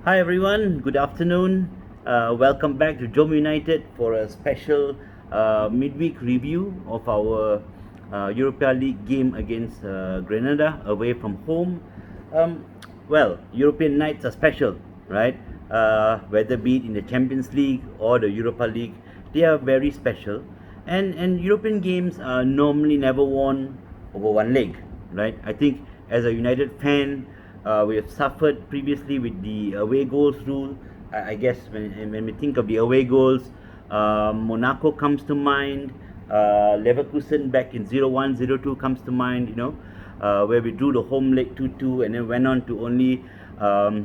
Hi everyone, good afternoon. Welcome back to JomUnited for a special midweek review of our Europa League game against Granada away from home. Um, European nights are special, right? Whether be it in the Champions League or the Europa League, they are very special. And European games are normally never won over one leg, right? I think as a United fan, we have suffered previously with the away goals rule. I guess when we think of the away goals, Monaco comes to mind. Leverkusen back in 0-1, 0-2 comes to mind. Where we drew the home leg 2-2 and then went on to only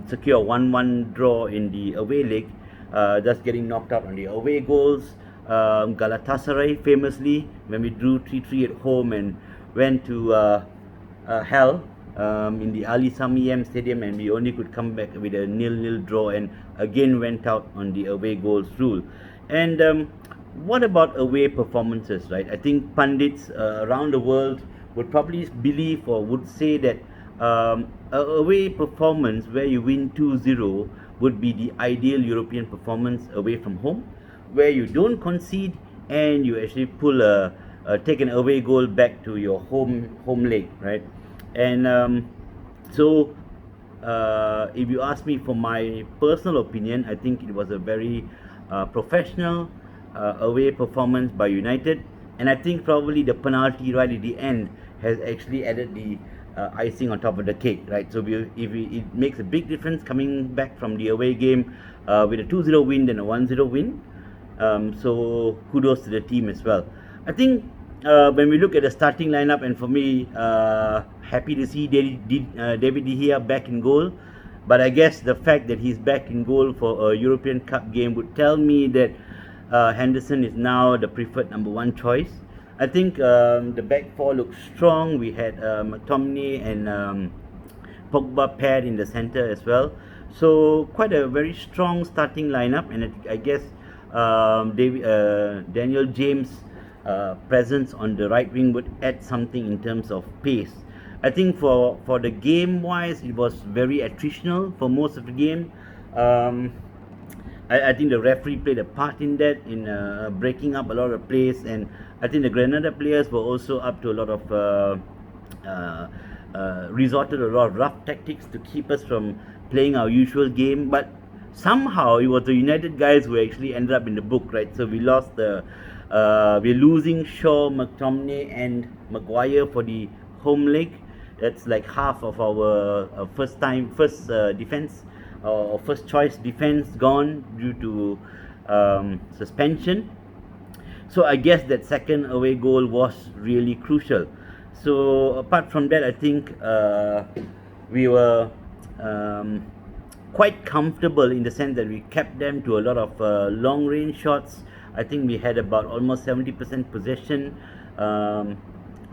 secure a 1-1 draw in the away leg, thus getting knocked out on the away goals. Galatasaray famously, when we drew 3-3 at home and went to hell in the Ali Sami Yen Stadium, and we only could come back with a 0-0 draw and again went out on the away goals rule. And what about away performances, right? I think pundits around the world would probably believe or would say that a away performance where you win 2-0 would be the ideal European performance away from home, where you don't concede and you actually take an away goal back to your home leg, right? And if you ask me for my personal opinion, I think it was a very professional away performance by United, and I think probably the penalty right at the end has actually added the icing on top of the cake, right? So it makes a big difference coming back from the away game with a 2-0 win than a 1-0 win. So kudos to the team as well. I think when we look at the starting lineup, and for me, happy to see David De Gea back in goal. But I guess the fact that he's back in goal for a European Cup game would tell me that Henderson is now the preferred number one choice. I think the back four looks strong. We had McTominay and Pogba paired in the center as well. So quite a very strong starting lineup, and I guess Daniel James' presence on the right wing would add something in terms of pace. I think for the game wise, it was very attritional for most of the game. I think the referee played a part in that, in breaking up a lot of plays, and I think the Granada players were also up to a lot of resorted a lot of rough tactics to keep us from playing our usual game. But somehow it was the United guys who actually ended up in the book, right? So we lost we're losing Shaw, McTominay, and Maguire for the home leg. That's like half of our first defense or first choice defense gone due to suspension. So I guess that second away goal was really crucial. So apart from that, I think we were quite comfortable in the sense that we kept them to a lot of long range shots. I think we had about almost 70% possession,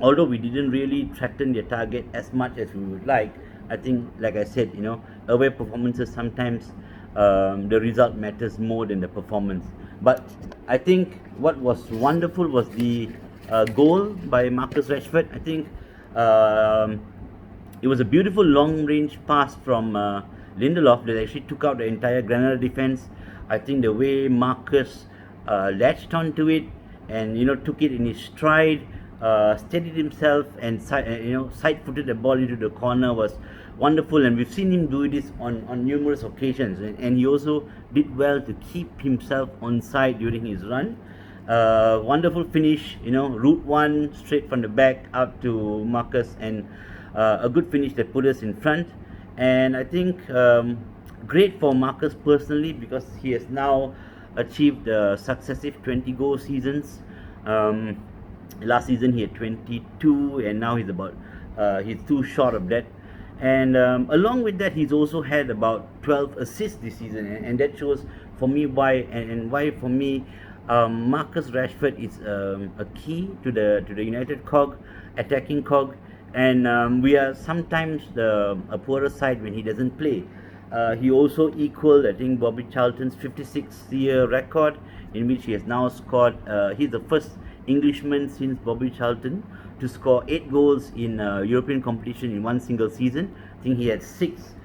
although we didn't really threaten their target as much as we would like. I think, like I said, away performances sometimes the result matters more than the performance. But I think what was wonderful was the goal by Marcus Rashford. I think it was a beautiful long-range pass from Lindelof that actually took out the entire Granada defense. I think the way Marcus latched onto it and took it in his stride, steadied himself and side-footed the ball into the corner was wonderful, and we've seen him do this on numerous occasions, and he also did well to keep himself on side during his run. Wonderful finish, route one straight from the back up to Marcus, and a good finish that put us in front. And I think great for Marcus personally, because he has now achieved successive 20-goal seasons. Last season he had 22, and now he's too short of that. And along with that, he's also had about 12 assists this season, and that shows for me why for me Marcus Rashford is a key to the United attacking cog, and we are sometimes a poorer side when he doesn't play. He also equaled, I think, Bobby Charlton's 56-year record, in which he has now scored. He's the first Englishman since Bobby Charlton to score 8 goals in European competition in one single season. I think he had 6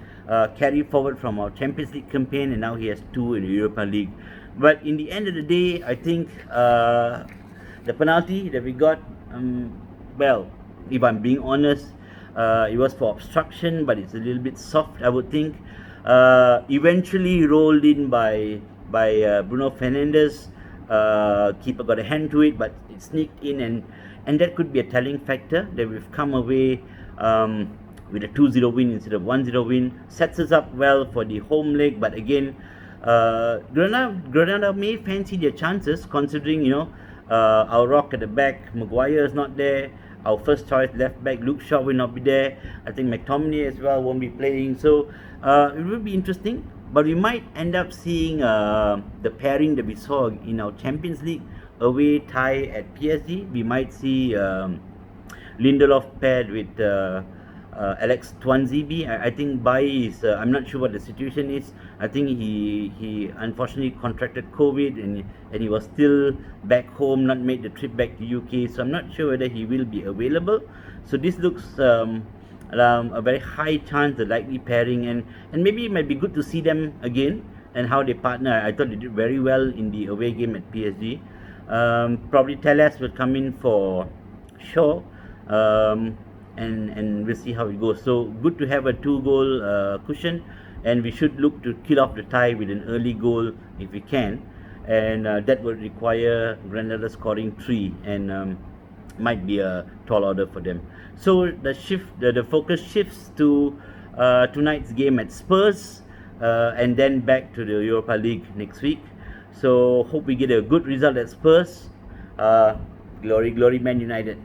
carry forward from our Champions League campaign, and now he has 2 in the Europa League. But in the end of the day, I think the penalty that we got, well, if I'm being honest, it was for obstruction, but it's a little bit soft, I would think. Eventually rolled in by Bruno Fernandes. Keeper got a hand to it, but it sneaked in, and that could be a telling factor that we've come away with a 2-0 win instead of 1-0 win. Sets us up well for the home leg, but again, Granada may fancy their chances, considering our rock at the back, Maguire is not there. Our first choice left back, Luke Shaw, will not be there. I think McTominay as well won't be playing. So it will be interesting. But we might end up seeing the pairing that we saw in our Champions League away tie at PSG. We might see Lindelof paired with Alex Twanzibi. I think Bai is, I'm not sure what the situation is. I think he unfortunately contracted COVID, and he was still back home, not made the trip back to UK. So I'm not sure whether he will be available. So this looks a very high chance, the likely pairing, and maybe it might be good to see them again and how they partner. I thought they did very well in the away game at PSG. Probably Telles will come in for Shaw, and we'll see how it goes. So good to have a 2-goal cushion, and we should look to kill off the tie with an early goal if we can, and that would require Granada scoring 3, and might be a tall order for them. So the focus shifts to tonight's game at Spurs, and then back to the Europa League next week. So hope we get a good result at Spurs. Glory, glory, Man United.